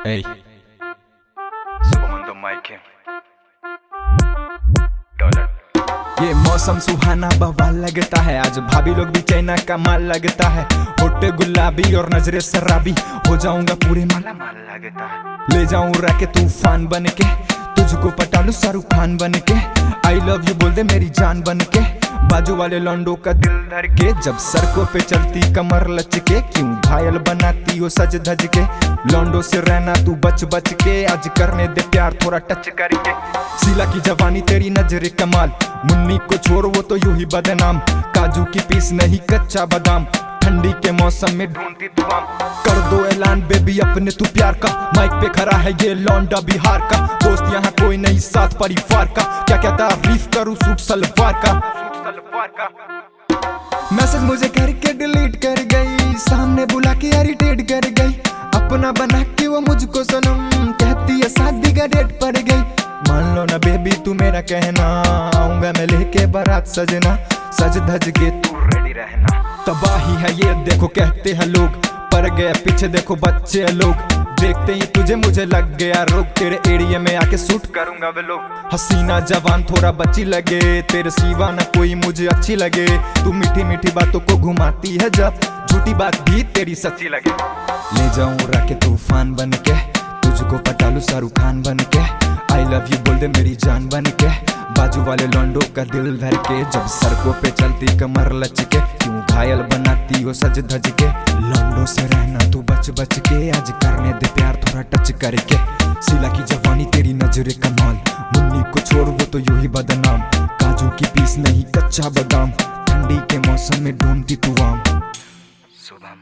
Ey. Segundo Mike dollar. ये मौसम सुहाना बवाल लगता है, आज भाभी लोग भी चाइना का माल लगता है। होठ गुलाबी और नजरे शराबी, हो जाऊंगा पूरे माला माल लगता है। ले जाऊं रखे तूफान बन के, तुझको पटा लूं शाहरुख खान बन के। आई लव यू बोल दे मेरी जान बन के, बाजू वाले लौंडों का दिल धर के। जब सड़कों पे चलती कमर लचके, क्यों घायल बनाती हो सज धज के। लौंडों से रहना तू बच बच के, आज करने दे प्यार थोड़ा टच करके। शीला की जवानी तेरी नजरे कमाल, मुन्नी को छोड़ वो तो यूं ही बदनाम। काजू की पीस नहीं कच्चा बादाम, ठंडी के मौसम में ढूंढती दुआम। कर दो ऐलान बेबी अपने तू प्यार का, माइक पे खड़ा है ये लौंडा बिहार का। दोस्त यहाँ कोई नहीं साथ परिवार का, क्या क्या तारीफ करूँ सूट सलवार का। मैसेज मुझे करके डिलीट कर गई, सामने बुला के इरिटेट कर गई। अपना बना के वो मुझको सनम कहती है, शादी का डेट पड़ गई। मान लो ना बेबी तू मेरा कहना, आऊंगा मैं लेके बारात सजना। सज धज के तू रेडी रहना। तबाही है ये देखो कहते हैं लोग, पर गए पीछे देखो बच्चे लोग। देखते ही तुझे मुझे लग गया रोग, तेरे एरिया में आके शूट करूंगा वे लोग। हसीना जवान थोड़ा बच्ची लगे, तेरे सिवा न कोई मुझे अच्छी लगे। तू मीठी मीठी बातों को घुमाती है जब, झूठी बात भी तेरी सच्ची लगे। ले जाऊं राके तूफान बन के, तुझको पटा लूं शाहरुख खान बन के। आई लव यू बोल दे मेरी जान बन के, बाजू वाले लौंडों का दिल धर के। जब सड़कों पे चलती कमर लचके, क्यों घायल बनाती हो सज धज के। लौंडों से रहना तू बच बच के, आज करने दे प्यार थोड़ा टच करके। शीला की जवानी तेरी नजरे कमाल, मुन्नी को छोड़ वो तो यूं ही बदनाम। काजू की पीस नहीं कच्चा बादाम, ठंडी के मौसम में ढूंढती तू आम। शुभम।